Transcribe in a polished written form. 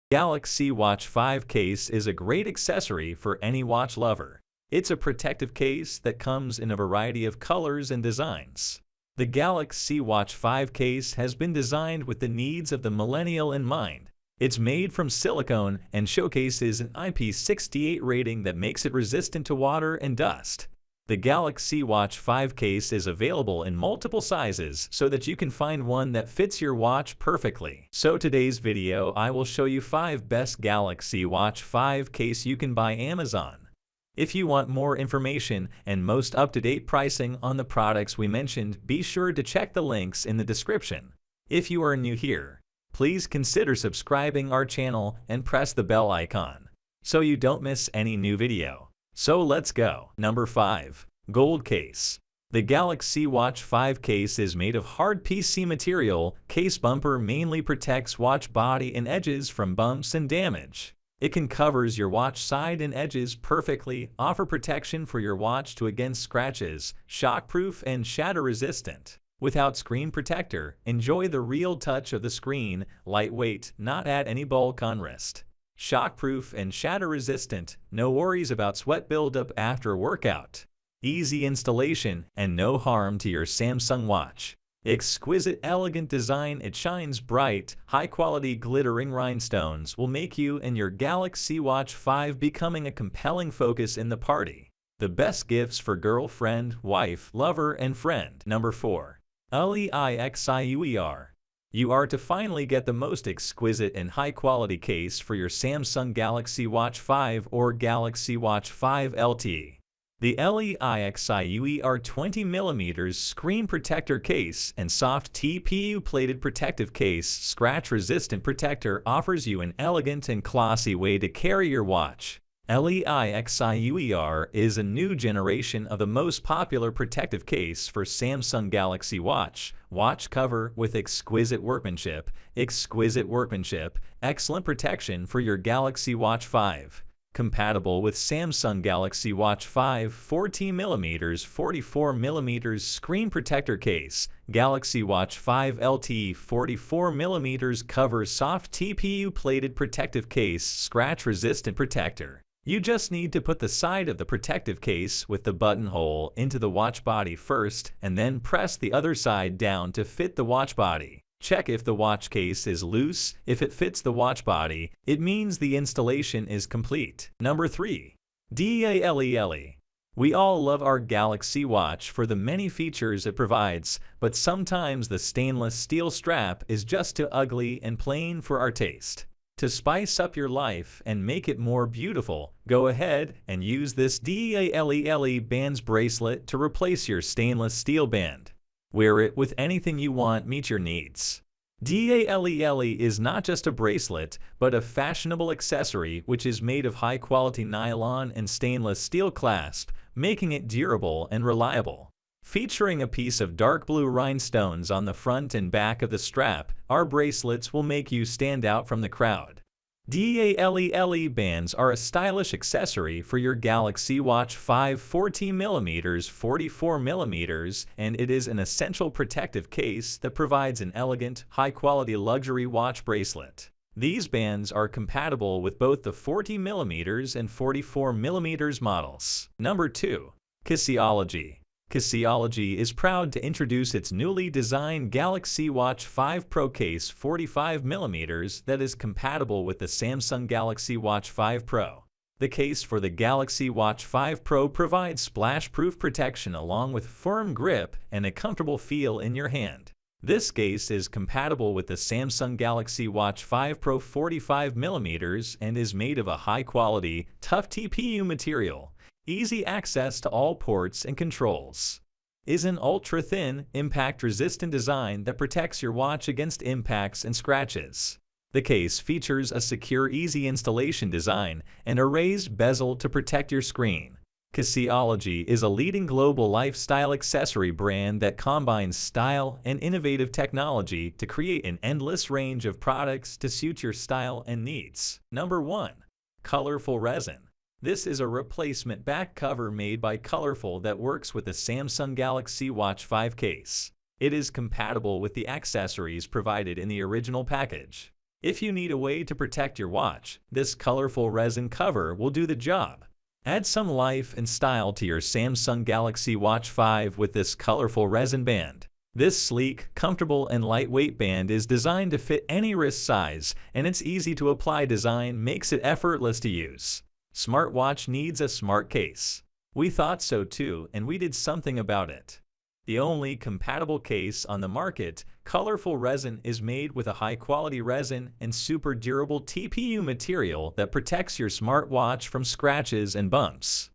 Galaxy Watch 5 case is a great accessory for any watch lover. It's a protective case that comes in a variety of colors and designs. The Galaxy Watch 5 case has been designed with the needs of the millennial in mind. It's made from silicone and showcases an IP68 rating that makes it resistant to water and dust. The Galaxy Watch 5 case is available in multiple sizes so that you can find one that fits your watch perfectly. So today's video I will show you 5 best Galaxy Watch 5 case you can buy Amazon. If you want more information and most up-to-date pricing on the products we mentioned, be sure to check the links in the description. If you are new here, please consider subscribing our channel and press the bell icon so you don't miss any new video. So let's go. Number 5. Gold Case. The Galaxy Watch 5 case is made of hard PC material. Case bumper mainly protects watch body and edges from bumps and damage. It can covers your watch side and edges perfectly, offer protection for your watch to against scratches, shockproof and shatter resistant. Without screen protector, enjoy the real touch of the screen, lightweight, not add any bulk on wrist. Shockproof and shatter resistant, no worries about sweat buildup after a workout. Easy installation and no harm to your Samsung watch. Exquisite elegant design, it shines bright, high-quality glittering rhinestones will make you and your Galaxy Watch 5 becoming a compelling focus in the party. The best gifts for girlfriend, wife, lover, and friend. Number 4. LEIXIUER. You are to finally get the most exquisite and high-quality case for your Samsung Galaxy Watch 5 or Galaxy Watch 5 LTE. The LEIXIUER 20mm screen protector case and soft TPU-plated protective case scratch-resistant protector offers you an elegant and classy way to carry your watch. LEIXIUER is a new generation of the most popular protective case for Samsung Galaxy Watch. Watch cover with exquisite workmanship, excellent protection for your Galaxy Watch 5. Compatible with Samsung Galaxy Watch 5 14mm 44mm screen protector case. Galaxy Watch 5 LTE 44mm covers soft TPU-plated protective case scratch-resistant protector. You just need to put the side of the protective case with the buttonhole into the watch body first and then press the other side down to fit the watch body. Check if the watch case is loose. If it fits the watch body, it means the installation is complete. Number 3. DALELE. We all love our Galaxy Watch for the many features it provides, but sometimes the stainless steel strap is just too ugly and plain for our taste. To spice up your life and make it more beautiful, go ahead and use this DALELE bands bracelet to replace your stainless steel band. Wear it with anything you want, meet your needs. DALELE is not just a bracelet, but a fashionable accessory which is made of high-quality nylon and stainless steel clasp, making it durable and reliable. Featuring a piece of dark blue rhinestones on the front and back of the strap, our bracelets will make you stand out from the crowd. DALELE bands are a stylish accessory for your Galaxy Watch 5 14mm 44mm, and it is an essential protective case that provides an elegant, high-quality luxury watch bracelet. These bands are compatible with both the 40mm and 44mm models. Number 2. Caseology. Caseology is proud to introduce its newly designed Galaxy Watch 5 Pro case 45mm that is compatible with the Samsung Galaxy Watch 5 Pro. The case for the Galaxy Watch 5 Pro provides splash-proof protection along with firm grip and a comfortable feel in your hand. This case is compatible with the Samsung Galaxy Watch 5 Pro 45mm and is made of a high-quality, tough TPU material. Easy access to all ports and controls. Is an ultra-thin, impact-resistant design that protects your watch against impacts and scratches. The case features a secure, easy installation design and a raised bezel to protect your screen. Caseology is a leading global lifestyle accessory brand that combines style and innovative technology to create an endless range of products to suit your style and needs. Number 1. Colorful resin. This is a replacement back cover made by Colorful that works with the Samsung Galaxy Watch 5 case. It is compatible with the accessories provided in the original package. If you need a way to protect your watch, this colorful resin cover will do the job. Add some life and style to your Samsung Galaxy Watch 5 with this colorful resin band. This sleek, comfortable, and lightweight band is designed to fit any wrist size, and its easy-to-apply design makes it effortless to use. Smartwatch needs a smart case. We thought so too, and we did something about it. The only compatible case on the market, colorful resin, is made with a high-quality resin and super durable TPU material that protects your smartwatch from scratches and bumps.